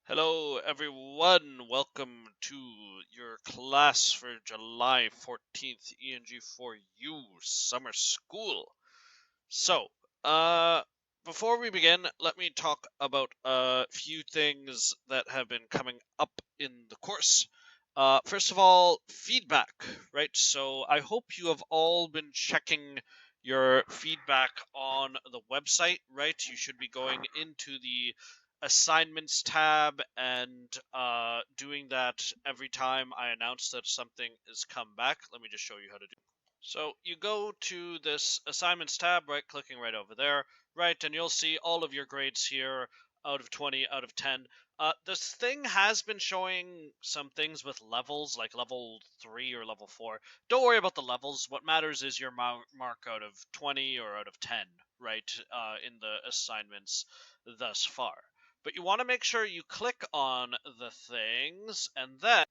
Hello, everyone. Welcome to your class for July 14th, ENG4U Summer School. So, uh, before we begin, let me talk about a few things that have been coming up in the course. First of all, feedback, right? So, I hope you have all been checking your feedback on the website, right? You should be going into the assignments tab and doing that every time I announce that something is come back. Let me just show you how to do. So you go to this assignments tab, right clicking right over there, right, and you'll see all of your grades here out of 20, out of 10. This thing has been showing some things with levels, like level 3 or level 4. Don't worry about the levels. What matters is your mark out of 20 or out of 10, right, in the assignments thus far. But you want to make sure you click on the things, and then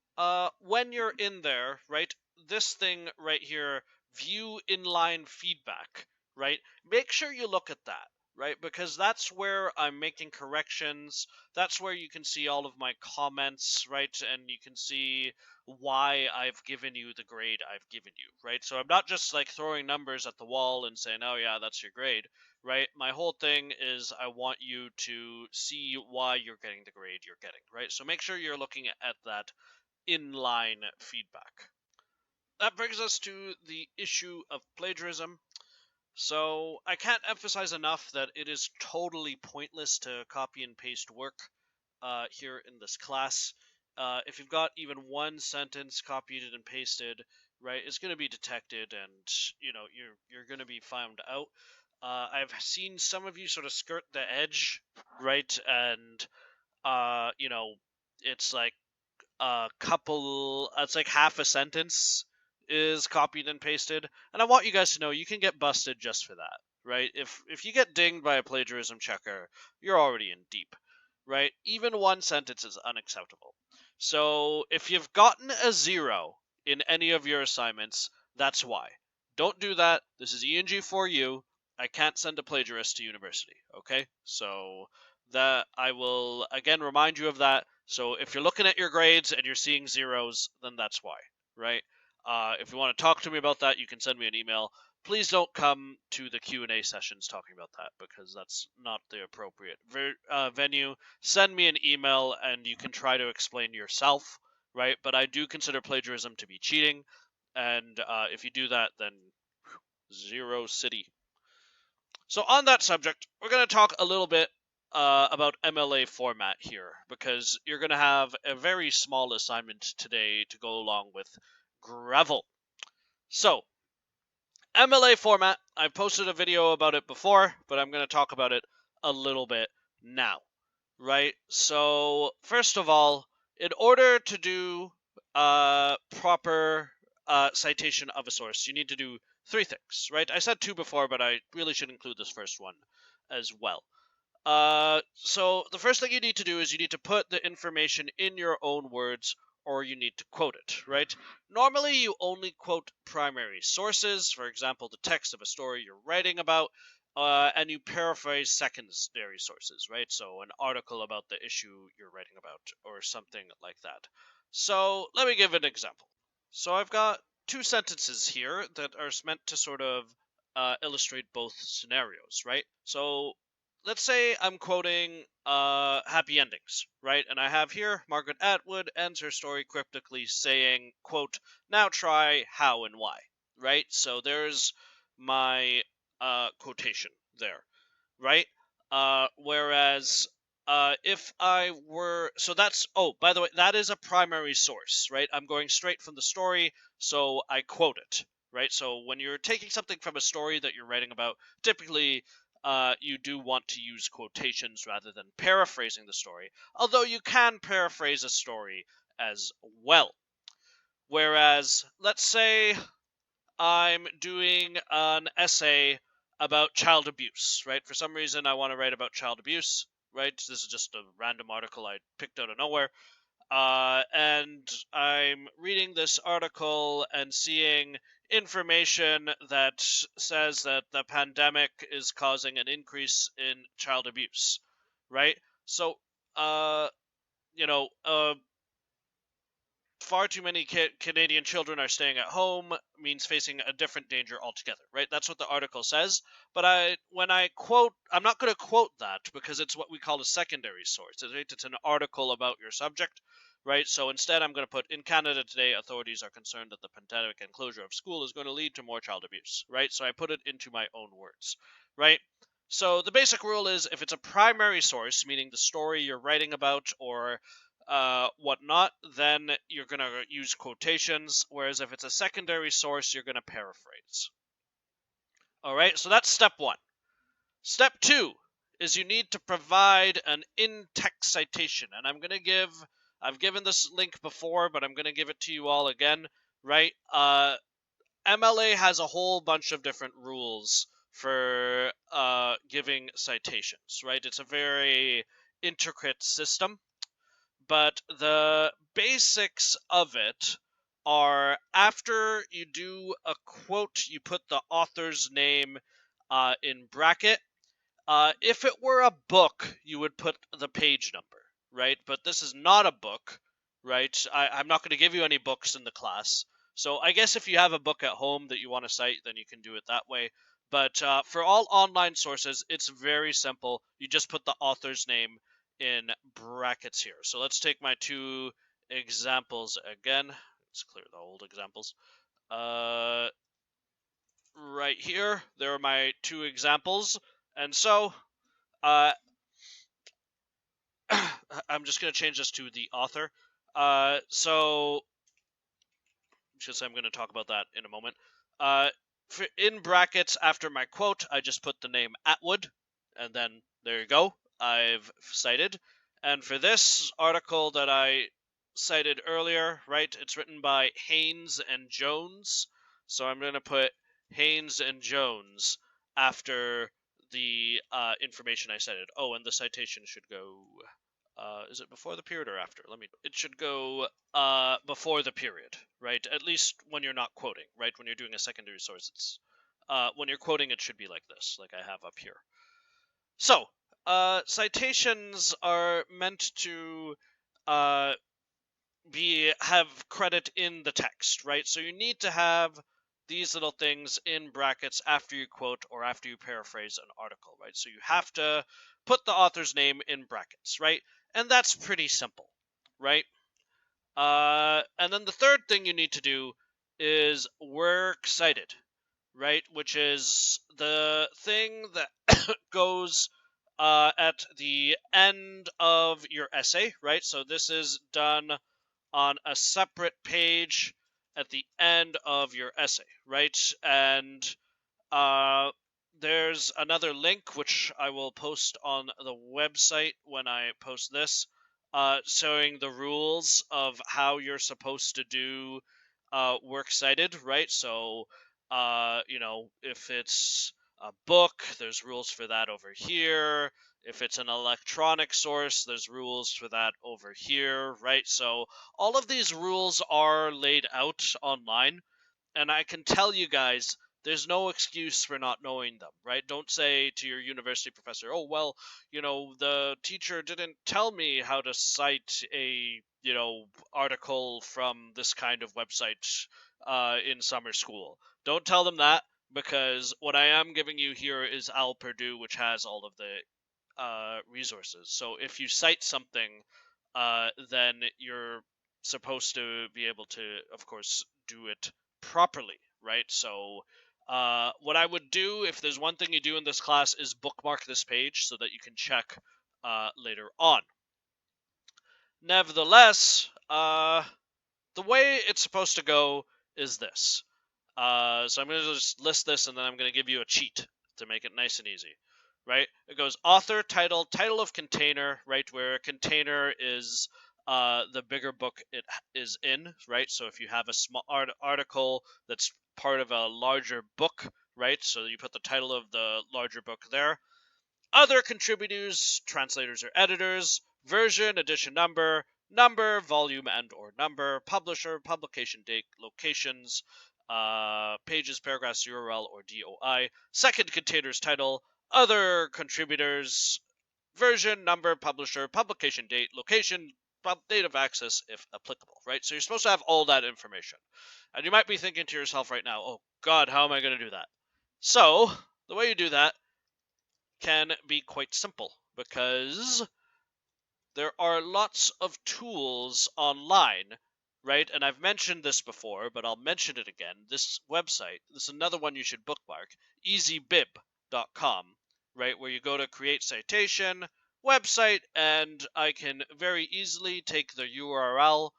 when you're in there, right, this thing right here, view inline feedback, right? Make sure you look at that, right? Because that's where I'm making corrections. That's where you can see all of my comments, right? And you can see why I've given you the grade I've given you, right? So I'm not just like throwing numbers at the wall and saying, oh yeah, that's your grade, right? My whole thing is I want you to see why you're getting the grade you're getting, right? So make sure you're looking at that inline feedback. That brings us to the issue of plagiarism. So I can't emphasize enough that it is totally pointless to copy and paste work here in this class. If you've got even one sentence copied and pasted, right, it's going to be detected, and you're going to be found out. I've seen some of you sort of skirt the edge, right, and it's like it's like half a sentence is copied and pasted, and I want you guys to know you can get busted just for that, right? If you get dinged by a plagiarism checker, you're already in deep, right? Even one sentence is unacceptable. So if you've gotten a 0 in any of your assignments, that's why. Don't do that. This is ENG4U. I can't send a plagiarist to university, okay? So that I will again remind you of that. So if you're looking at your grades and you're seeing zeros, then that's why, right? If you want to talk to me about that, you can send me an email. Please don't come to the Q&A sessions talking about that, because that's not the appropriate venue. Send me an email and you can try to explain yourself, right? But I do consider plagiarism to be cheating, and if you do that, then zero city. So on that subject, we're going to talk a little bit about MLA format here, because you're going to have a very small assignment today to go along with Gravel. So, MLA format, I've posted a video about it before, but I'm going to talk about it a little bit now, right? So, first of all, in order to do proper citation of a source, you need to do 3 things, right? I said 2 before, but I really should include this first one as well. So the first thing you need to do is you need to put the information in your own words, or you need to quote it, right? Normally, you only quote primary sources, for example, the text of a story you're writing about, and you paraphrase secondary sources, right? So an article about the issue you're writing about, or something like that. So let me give an example. So I've got 2 sentences here that are meant to sort of illustrate both scenarios, right? So let's say I'm quoting Happy Endings, right? And I have here Margaret Atwood ends her story cryptically saying, quote, now try how and why, right? So there's my quotation there, right? Whereas if I were, so that's, oh, by the way, that is a primary source, right? I'm going straight from the story, so I quote it, right? So when you're taking something from a story that you're writing about, typically you do want to use quotations rather than paraphrasing the story, although you can paraphrase a story as well. Whereas, let's say I'm doing an essay about child abuse, right? For some reason, I want to write about child abuse, right? This is just a random article I picked out of nowhere. And I'm reading this article and seeing information that says that the pandemic is causing an increase in child abuse, right? So, far too many Canadian children are staying at home means facing a different danger altogether, right? That's what the article says. But I'm not going to quote that because it's what we call a secondary source. Right? It's an article about your subject, right? So instead, I'm going to put, in Canada today, authorities are concerned that the pandemic and closure of school is going to lead to more child abuse, right? So I put it into my own words, right? So the basic rule is if it's a primary source, meaning the story you're writing about or whatnot, then you're going to use quotations, whereas if it's a secondary source, you're going to paraphrase. All right, so that's step one. Step two is you need to provide an in-text citation, and I've given this link before, but I'm going to give it to you all again, right? MLA has a whole bunch of different rules for giving citations, right? It's a very intricate system. But the basics of it are after you do a quote, you put the author's name in bracket. If it were a book, you would put the page number, right? But this is not a book, right? I'm not going to give you any books in the class. So I guess if you have a book at home that you want to cite, then you can do it that way. But for all online sources, it's very simple. You just put the author's name in brackets here. So let's take my two examples again. Let's clear the old examples. Right here, there are my two examples. And so I'm just going to change this to the author. So, just I'm going to talk about that in a moment. In brackets after my quote, I just put the name Atwood, and then there you go. I've cited. And for this article that I cited earlier, right, it's written by Haynes and Jones. So I'm going to put Haynes and Jones after the information I cited. Oh, and the citation should go. Is it before the period or after? It should go before the period, right? At least when you're not quoting, right? When you're doing a secondary source, it's when you're quoting, it should be like this, like I have up here. So, citations are meant to have credit in the text, right? So you need to have these little things in brackets after you quote or after you paraphrase an article, right? So you have to put the author's name in brackets, right? And that's pretty simple, right? And then the third thing you need to do is works cited, right? Which is the thing that goes at the end of your essay, right? So this is done on a separate page at the end of your essay, right? And uh, there's another link which I will post on the website when I post this, showing the rules of how you're supposed to do works cited, right? So, if it's a book, there's rules for that over here. If it's an electronic source, there's rules for that over here, right? So all of these rules are laid out online, and I can tell you guys there's no excuse for not knowing them, right? Don't say to your university professor, oh, well, the teacher didn't tell me how to cite a, article from this kind of website in summer school. Don't tell them that, because what I am giving you here is Al Purdue, which has all of the resources. So if you cite something, then you're supposed to be able to, of course, do it properly, right? So what I would do, if there's one thing you do in this class, is bookmark this page so that you can check later on. Nevertheless, the way it's supposed to go is this. So I'm going to just list this, and then I'm going to give you a cheat to make it nice and easy, right? It goes author, title of container, right, where a container is the bigger book it is in, right? So if you have a small article that's part of a larger book, right, so you put the title of the larger book there. Other contributors, translators or editors, version, edition number, volume and or number, publisher, publication date, locations, pages, paragraphs, URL or DOI, second container's title, other contributors, version, number, publisher, publication date, location, date of access if applicable, right? So you're supposed to have all that information. And you might be thinking to yourself right now, oh God, how am I going to do that? So the way you do that can be quite simple because there are lots of tools online, right? And I've mentioned this before, but I'll mention it again. This website, this is another one you should bookmark, easybib.com, right? Where you go to create citation, website, and I can very easily take the URL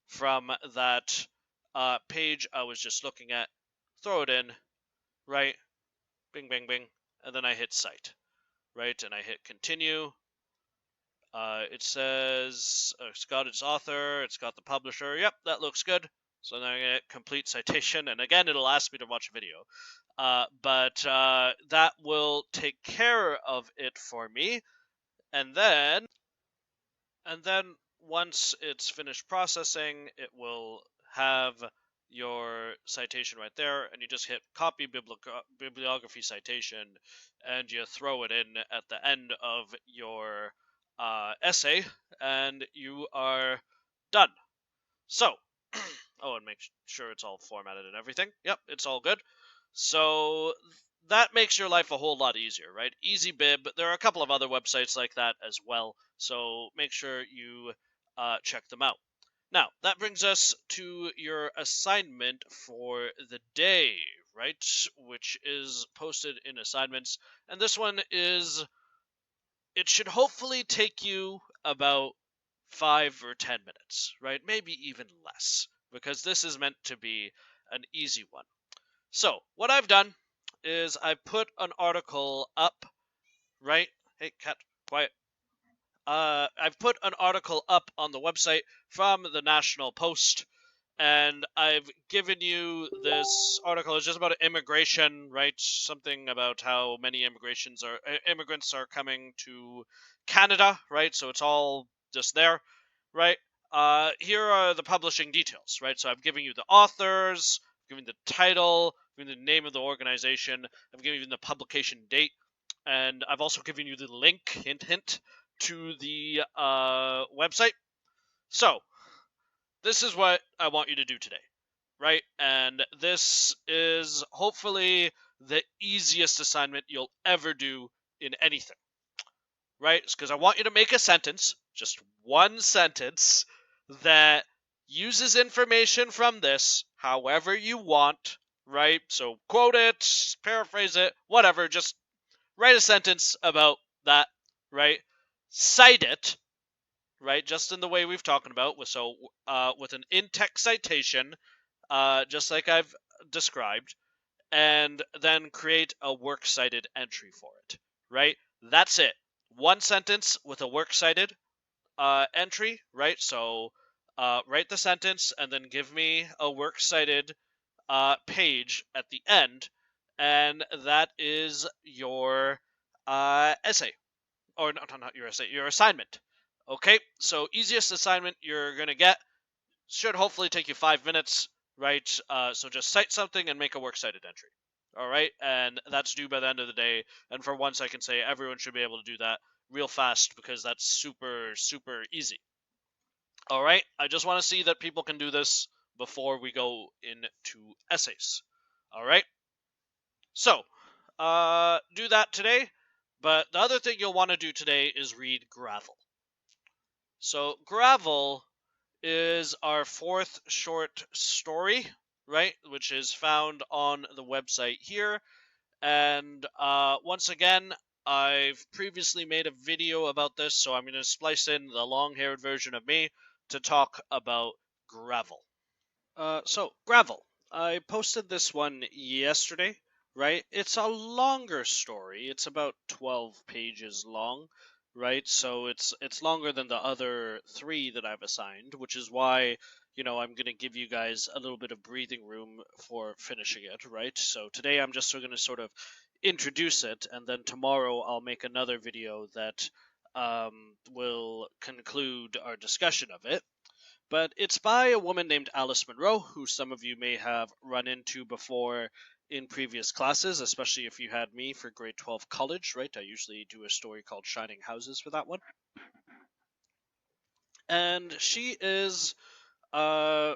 from that page I was just looking at, throw it in, right? Bing, bing, bing. And then I hit cite, right? And I hit continue. It says it's got its author, it's got the publisher. Yep, that looks good. So then I get complete citation, and again, it'll ask me to watch a video. But that will take care of it for me. And then once it's finished processing, it will have your citation right there, and you just hit copy bibliography citation, and you throw it in at the end of your essay, and you are done. So, oh, and make sure it's all formatted and everything. Yep, it's all good. So that makes your life a whole lot easier, right? EasyBib. There are a couple of other websites like that as well, so make sure you check them out. Now, that brings us to your assignment for the day, right? Which is posted in assignments. And this one is, it should hopefully take you about 5 or 10 minutes, right? Maybe even less, because this is meant to be an easy one. So, what I've done is I put an article up, right? Hey, cat, quiet. I've put an article up on the website from the National Post, and I've given you this article. It's just about immigration, right? Something about how many immigrants are coming to Canada, right? So it's all just there, right? Here are the publishing details, right? So I'm giving you the authors, I'm giving the title, I'm giving the name of the organization, I'm giving you the publication date, and I've also given you the link, hint, to the website. So this is what I want you to do today, right? And this is hopefully the easiest assignment you'll ever do in anything, right? Because I want you to make a sentence, just one sentence, that uses information from this however you want, right? So quote it, paraphrase it, whatever, just write a sentence about that, right? Cite it, right? Just in the way we've talked about, with an in-text citation, just like I've described, and then create a works cited entry for it, right? That's it. One sentence with a works cited entry, right? So write the sentence and then give me a works cited page at the end, and that is your essay. Or not your essay, your assignment. Okay, so easiest assignment you're going to get. Should hopefully take you 5 minutes, right? So just cite something and make a works cited entry. All right, and that's due by the end of the day. And for once, I can say everyone should be able to do that real fast because that's super, super easy. All right, I just want to see that people can do this before we go into essays. All right, so do that today. But the other thing you'll want to do today is read Gravel. So Gravel is our 4th short story, right? Which is found on the website here. And once again, I've previously made a video about this, so I'm going to splice in the long-haired version of me to talk about Gravel. So Gravel, I posted this one yesterday, right? It's a longer story. It's about 12 pages long, right? So it's longer than the other 3 that I've assigned, which is why, I'm going to give you guys a little bit of breathing room for finishing it, right? So today I'm just going to sort of introduce it, and then tomorrow I'll make another video that will conclude our discussion of it. But it's by a woman named Alice Munro, who some of you may have run into before in previous classes, especially if you had me for grade 12 college, right? I usually do a story called Shining Houses for that one. and she is uh,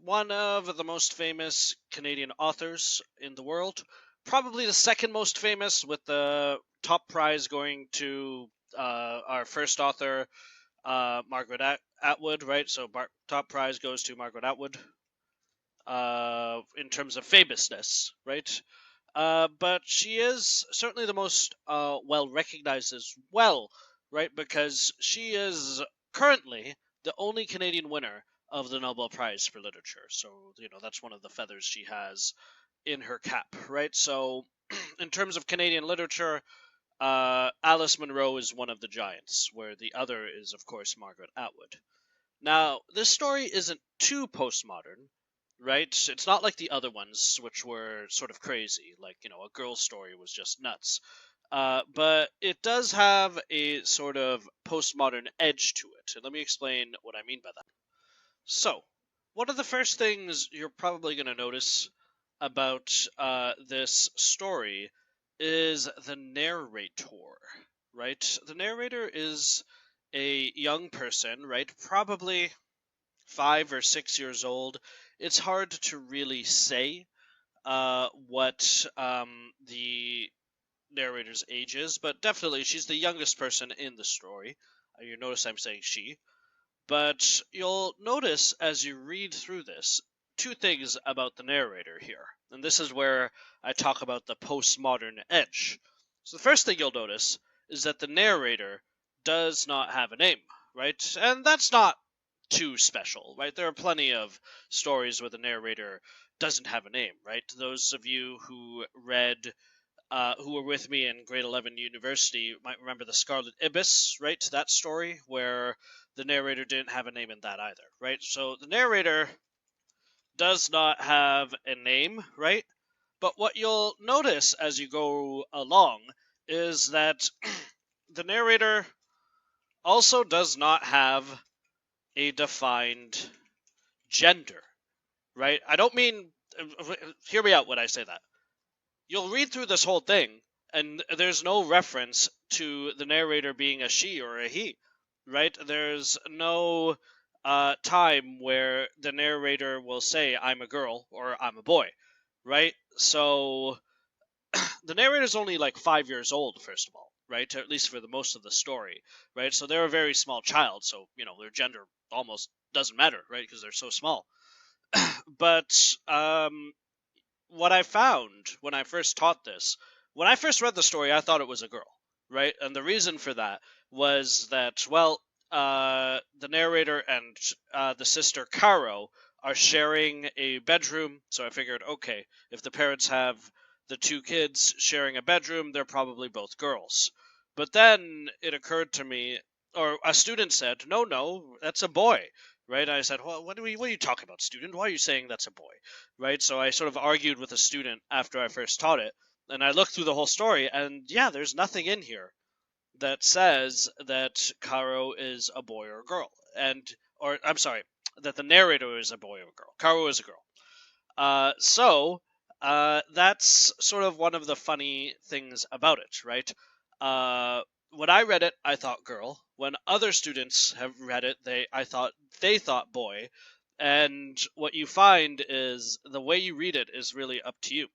one of the most famous Canadian authors in the world. Probably the second most famous, with the top prize going to our first author, Margaret Atwood, right? So top prize goes to Margaret Atwood in terms of famousness, right? But she is certainly the most well recognized as well, right? Because she is currently the only Canadian winner of the Nobel Prize for Literature. So, that's one of the feathers she has in her cap, right? So, in terms of Canadian literature, Alice Munro is one of the giants, where the other is, of course, Margaret Atwood. Now, this story isn't too postmodern, right? It's not like the other ones, which were sort of crazy, like, a girl's story was just nuts. But it does have a sort of postmodern edge to it. And let me explain what I mean by that. So, one of the first things you're probably going to notice about this story is the narrator, right? The narrator is a young person, right? Probably 5 or 6 years old. It's hard to really say what the narrator's age is, but definitely she's the youngest person in the story. You notice I'm saying she. But you'll notice as you read through this two things about the narrator here. And this is where I talk about the postmodern edge. So the first thing you'll notice is that the narrator does not have a name, right? And that's not too special, right? There are plenty of stories where the narrator doesn't have a name, right? Those of you who were with me in grade 11 university might remember the Scarlet Ibis, right? That story where the narrator didn't have a name in that either, right? So the narrator does not have a name, right? But what you'll notice as you go along is that the narrator also does not have a defined gender, right? I don't mean, hear me out when I say that. You'll read through this whole thing, and there's no reference to the narrator being a she or a he, right? There's no time where the narrator will say, I'm a girl or I'm a boy, right? So the narrator's only like 5 years old, first of all, right? At least for the most of the story, right? So they're a very small child, so, their gender almost doesn't matter, right? Because they're so small. But what I found when I first taught this, when I first read the story, I thought it was a girl, right? And the reason for that was that, well, the narrator and the sister Caro are sharing a bedroom, so I figured, okay, if the parents have the two kids sharing a bedroom, they're probably both girls. But then it occurred to me, or a student said, no, that's a boy, right? I said, well, what are you talking about, student? Why are you saying that's a boy? Right? So I sort of argued with a student after I first taught it, and I looked through the whole story, and yeah, there's nothing in here that says that Caro is a boy or a girl, or I'm sorry, that the narrator is a boy or a girl. Caro is a girl. That's sort of one of the funny things about it, right? When I read it, I thought girl. When other students have read it, they thought boy. And what you find is the way you read it is really up to you,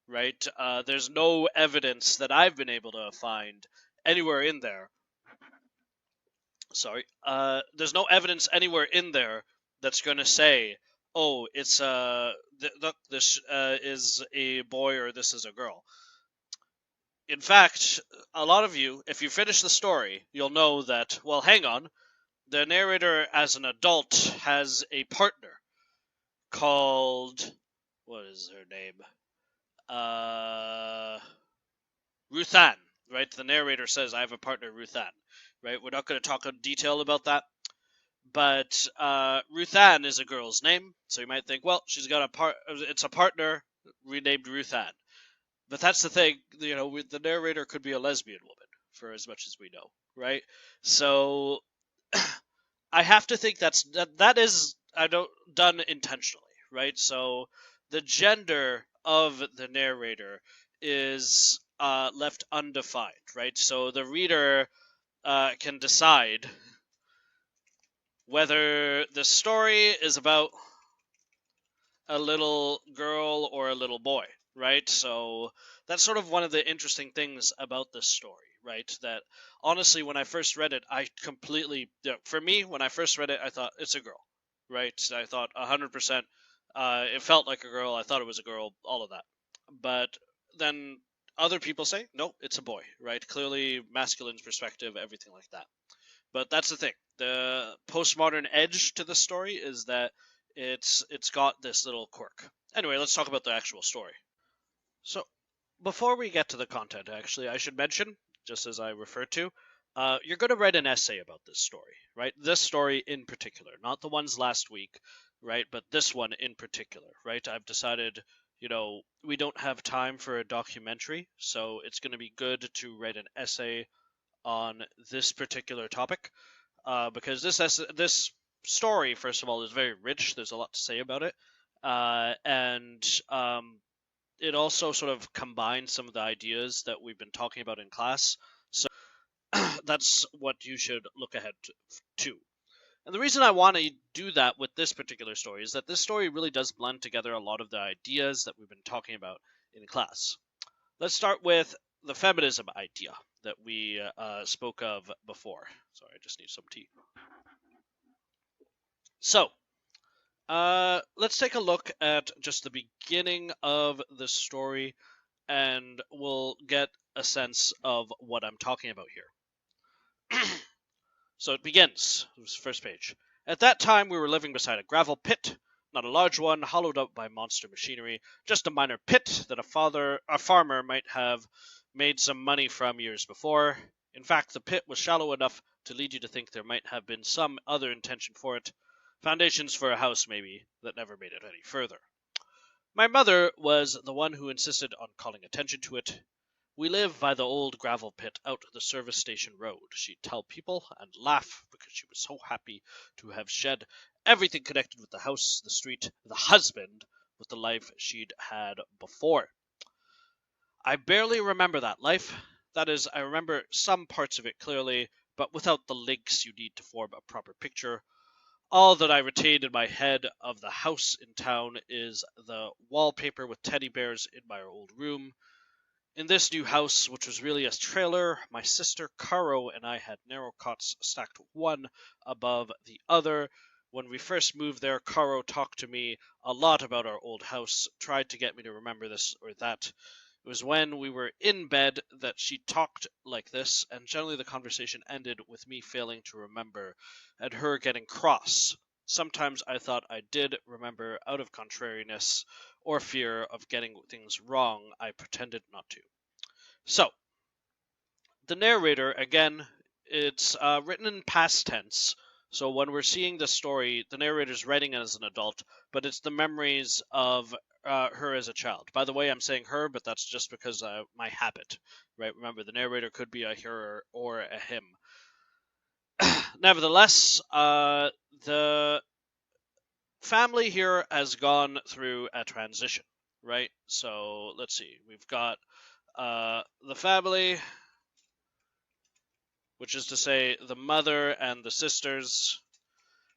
right? There's no evidence that I've been able to find anywhere in there. Sorry. There's no evidence anywhere in there that's going to say, oh, it's look, this is a boy or this is a girl. In fact, a lot of you, if you finish the story, you'll know that, well, hang on, the narrator as an adult has a partner called, what is her name? Ruth Ann, right? The narrator says, I have a partner, Ruth Ann, right? We're not going to talk in detail about that, but Ruth Ann is a girl's name, so you might think, well, she's got it's a partner renamed Ruth Ann. But that's the thing, the narrator could be a lesbian woman, for as much as we know, right? So I have to think that is done intentionally, right? So the gender of the narrator is left undefined, right? So the reader can decide whether the story is about a little girl or a little boy, right? So that's sort of one of the interesting things about this story, right? That honestly, when I first read it, for me, when I first read it, I thought it's a girl, right? I thought 100%. It felt like a girl. I thought it was a girl. All of that, but then other people say no, it's a boy, right? Clearly, masculine perspective, everything like that. But that's the thing. The postmodern edge to the story is that it's got this little quirk. Anyway, let's talk about the actual story. So, before we get to the content, actually, I should mention, just as I referred to, you're going to write an essay about this story, right? This story in particular, not the ones last week, right? But this one in particular, right? I've decided, we don't have time for a documentary, so it's going to be good to write an essay on this particular topic, because this story, first of all, is very rich. There's a lot to say about it, and it also sort of combines some of the ideas that we've been talking about in class. So that's what you should look ahead to. And the reason I want to do that with this particular story is that this story really does blend together a lot of the ideas that we've been talking about in class. Let's start with the feminism idea that we spoke of before. Sorry, I just need some tea. So, let's take a look at just the beginning of the story, and we'll get a sense of what I'm talking about here. So it begins. First page. At that time, we were living beside a gravel pit, not a large one, hollowed out by monster machinery, just a minor pit that a farmer might have made some money from years before. In fact, the pit was shallow enough to lead you to think there might have been some other intention for it. Foundations for a house, maybe, that never made it any further. My mother was the one who insisted on calling attention to it. We live by the old gravel pit out the service station road, she'd tell people, and laugh because she was so happy to have shed everything connected with the house, the street, the husband, with the life she'd had before. I barely remember that life. That is, I remember some parts of it clearly, but without the links you need to form a proper picture. All that I retain in my head of the house in town is the wallpaper with teddy bears in my old room. In this new house, which was really a trailer, my sister Caro and I had narrow cots stacked one above the other. When we first moved there, Caro talked to me a lot about our old house, tried to get me to remember this or that. It was when we were in bed that she talked like this, and generally the conversation ended with me failing to remember, and her getting cross. Sometimes I thought I did remember out of contrariness or fear of getting things wrong. I pretended not to. So, the narrator, again, it's written in past tense. So when we're seeing the story, the narrator's writing it as an adult, but it's the memories of her as a child. By the way, I'm saying her, but that's just because my habit, right? Remember, the narrator could be a her or a him. Nevertheless, the family here has gone through a transition, right? So let's see. We've got the family, which is to say the mother and the sisters,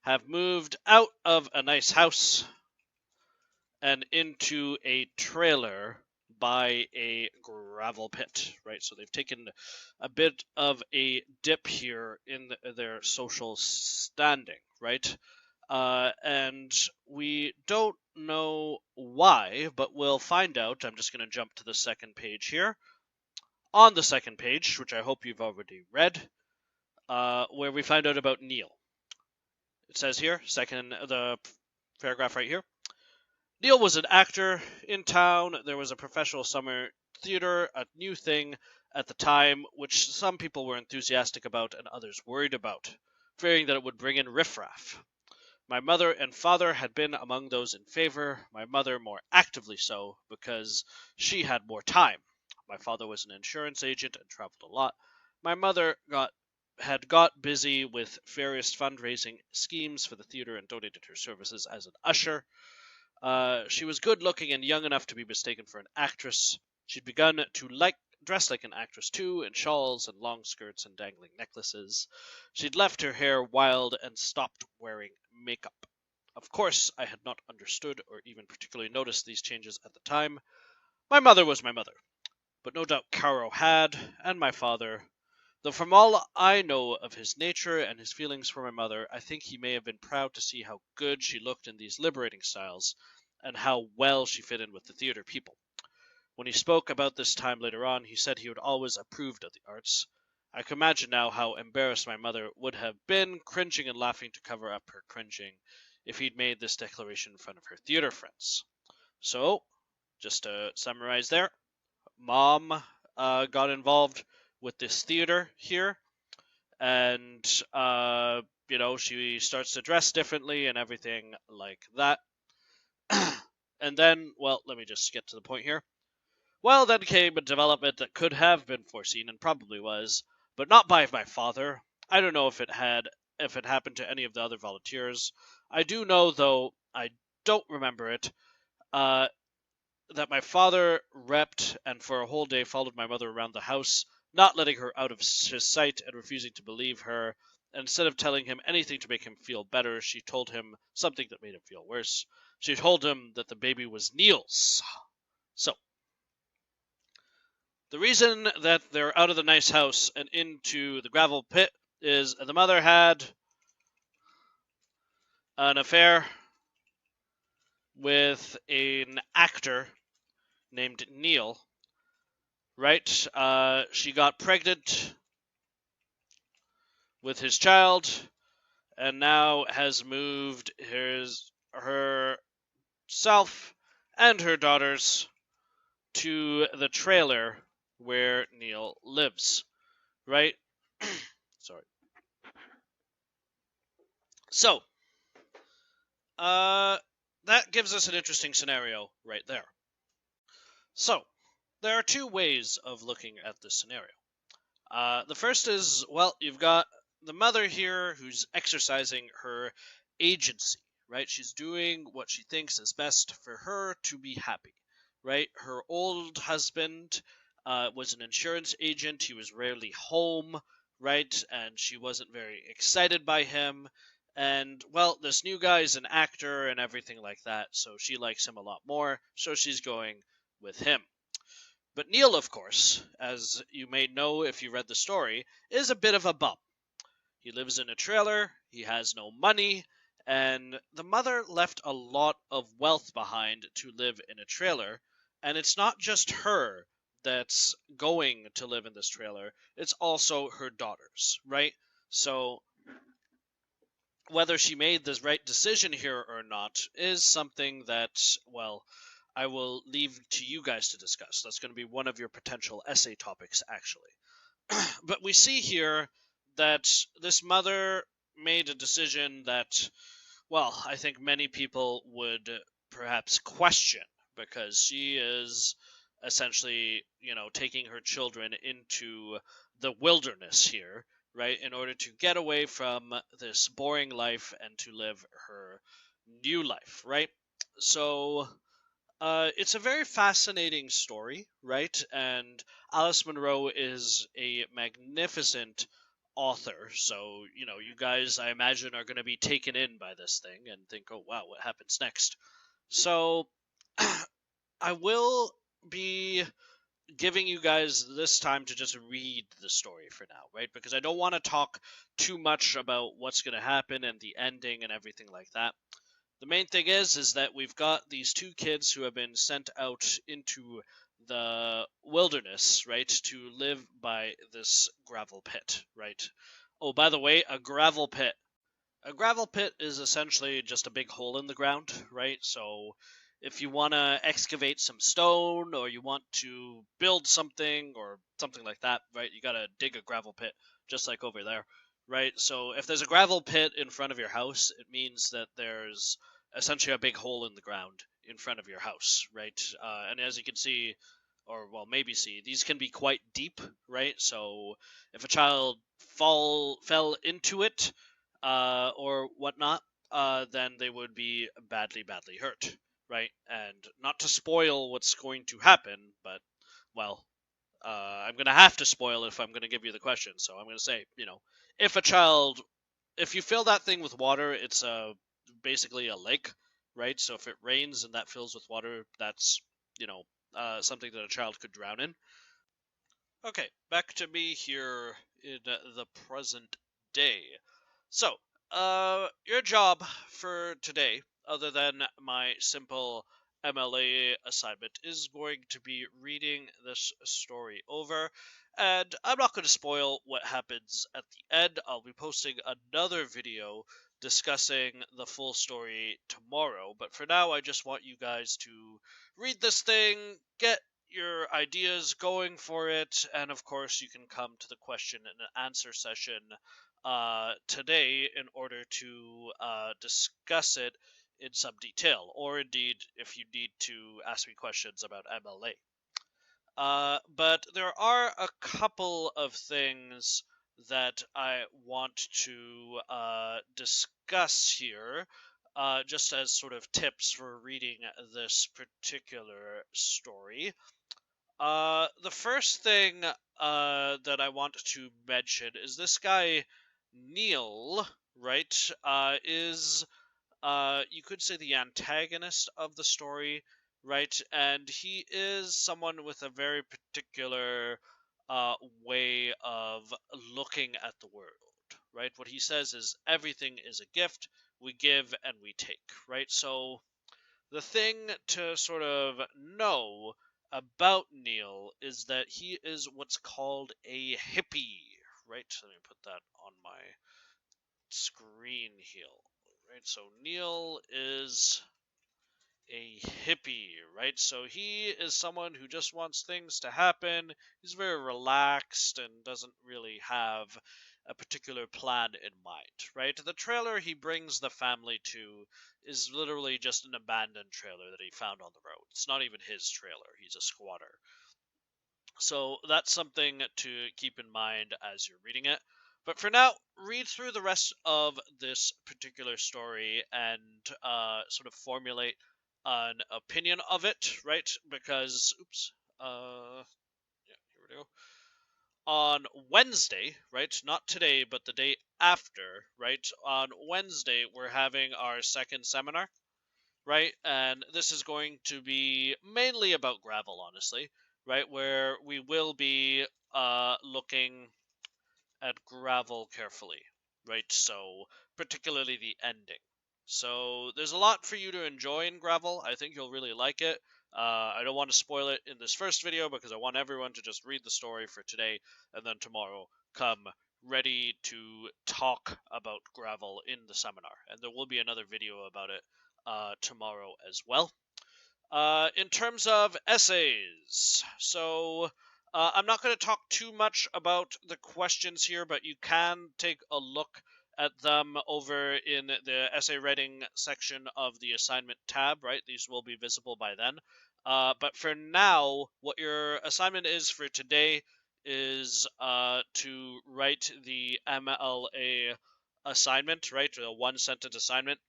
have moved out of a nice house and into a trailer by a gravel pit, right? So they've taken a bit of a dip here in their social standing, right? And we don't know why, but we'll find out. I'm just going to jump to the second page here. On the second page, which I hope you've already read, where we find out about Neil. It says here, the paragraph right here. Neil was an actor in town. There was a professional summer theater, a new thing at the time, which some people were enthusiastic about and others worried about, fearing that it would bring in riffraff. My mother and father had been among those in favor, my mother more actively so, because she had more time. My father was an insurance agent and traveled a lot. My mother had got busy with various fundraising schemes for the theater and donated her services as an usher. She was good looking and young enough to be mistaken for an actress. She'd begun to like dressed like an actress too, in shawls and long skirts and dangling necklaces. She'd left her hair wild and stopped wearing makeup. Of course, I had not understood or even particularly noticed these changes at the time. My mother was my mother, but no doubt Caro had, and my father. Though from all I know of his nature and his feelings for my mother, I think he may have been proud to see how good she looked in these liberating styles, and how well she fit in with the theater people. When he spoke about this time later on, he said he had always approved of the arts. I can imagine now how embarrassed my mother would have been, cringing and laughing to cover up her cringing, if he'd made this declaration in front of her theater friends. So, just to summarize there, Mom got involved with this theater here, and she starts to dress differently and everything like that. And then, well, let me just get to the point here. Well, then came a development that could have been foreseen, and probably was, but not by my father. I don't know if it happened to any of the other volunteers. I do know, though, I don't remember it, uh, that my father repped and for a whole day followed my mother around the house, not letting her out of his sight and refusing to believe her. And instead of telling him anything to make him feel better, she told him something that made him feel worse. She told him that the baby was Neil's. So, the reason that they're out of the nice house and into the gravel pit is the mother had an affair with an actor named Neil, right? She got pregnant with his child and now has moved herself and her daughters to the trailer where Neil lives, right? Sorry. So, that gives us an interesting scenario right there. So, there are two ways of looking at this scenario. The first is, well, you've got the mother here who's exercising her agency, right? She's doing what she thinks is best for her to be happy, right? Her old husband was an insurance agent. He was rarely home, right? And she wasn't very excited by him. And, well, this new guy is an actor and everything like that, so she likes him a lot more, so she's going with him. But Neil, of course, as you may know if you read the story, is a bit of a bum. He lives in a trailer, he has no money, and the mother left a lot of wealth behind to live in a trailer. And it's not just her that's going to live in this trailer, it's also her daughters, right? So, whether she made the right decision here or not is something that, well, I will leave to you guys to discuss. That's going to be one of your potential essay topics, actually. But we see here that this mother made a decision that, well, I think many people would perhaps question, because she is essentially, taking her children into the wilderness here, right, in order to get away from this boring life and to live her new life, right? So, it's a very fascinating story, right? And Alice Munro is a magnificent author. So, you guys, I imagine, are going to be taken in by this thing and think, oh, wow, what happens next? So, I will be giving you guys this time to just read the story for now, right? Because I don't want to talk too much about what's going to happen and the ending and everything like that. The main thing is that we've got these two kids who have been sent out into the wilderness, right, to live by this gravel pit, right? Oh, by the way, a gravel pit. A gravel pit is essentially just a big hole in the ground, right? So if you want to excavate some stone or you want to build something or something like that, right, you got to dig a gravel pit just like over there, right? So if there's a gravel pit in front of your house, it means that there's essentially a big hole in the ground in front of your house, right? And as you can see, or well, maybe see, these can be quite deep, right? So if a child fell into it, or whatnot, then they would be badly, badly hurt, right? And not to spoil what's going to happen, but, well, I'm going to have to spoil it if I'm going to give you the question. So I'm going to say, if you fill that thing with water, it's basically a lake, right? So if it rains and that fills with water, that's, something that a child could drown in. Okay, back to me here in the present day. So, your job for today, other than my simple MLA assignment, is going to be reading this story over. And I'm not going to spoil what happens at the end. I'll be posting another video discussing the full story tomorrow. But for now, I just want you guys to read this thing, get your ideas going for it, and of course, you can come to the question and answer session today in order to discuss it in some detail, or indeed if you need to ask me questions about MLA. But there are a couple of things that I want to discuss here, just as sort of tips for reading this particular story. The first thing that I want to mention is this guy Neil, right? Is you could say the antagonist of the story, right? And he is someone with a very particular way of looking at the world, right? What he says is everything is a gift. We give and we take, right? So the thing to sort of know about Neil is that he is what's called a hippie, right? Let me put that on my screen here, right? So Neil is a hippie, right? So he is someone who just wants things to happen. He's very relaxed and doesn't really have a particular plan in mind, right? The trailer he brings the family to is literally just an abandoned trailer that he found on the road. It's not even his trailer. He's a squatter. So that's something to keep in mind as you're reading it. But for now, read through the rest of this particular story and sort of formulate an opinion of it, right? Because, yeah, here we go. On Wednesday, right? Not today, but the day after, right? On Wednesday, we're having our second seminar, right? And this is going to be mainly about gravel, honestly, right? Where we will be looking at gravel carefully, right? So, particularly the ending. So, there's a lot for you to enjoy in gravel. I think you'll really like it. I don't want to spoil it in this first video because I want everyone to just read the story for today and then tomorrow come ready to talk about gravel in the seminar. And there will be another video about it tomorrow as well. In terms of essays, so I'm not going to talk too much about the questions here, but you can take a look at them over in the essay writing section of the assignment tab, right? These will be visible by then. But for now, what your assignment is for today is to write the MLA assignment, right? Or a one-sentence assignment.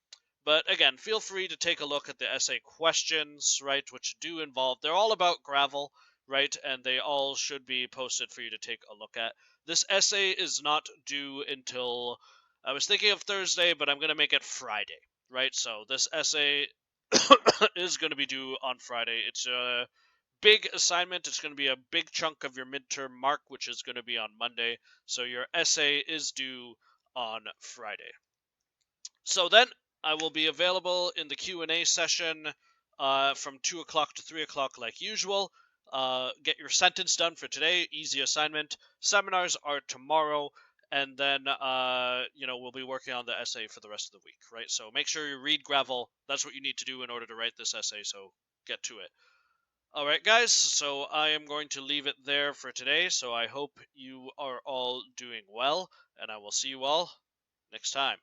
But again, feel free to take a look at the essay questions, right, which do involve, they're all about gravel, right, and they all should be posted for you to take a look at. This essay is not due until, I was thinking of Thursday, but I'm going to make it Friday, right? So this essay is going to be due on Friday. It's a big assignment. It's going to be a big chunk of your midterm mark, which is going to be on Monday. So your essay is due on Friday. So then I will be available in the Q&A session from 2 o'clock to 3 o'clock like usual. Get your sentence done for today. Easy assignment. Seminars are tomorrow. And then, we'll be working on the essay for the rest of the week, right? So make sure you read gravel. That's what you need to do in order to write this essay, so get to it. All right, guys, so I am going to leave it there for today. So I hope you are all doing well, and I will see you all next time.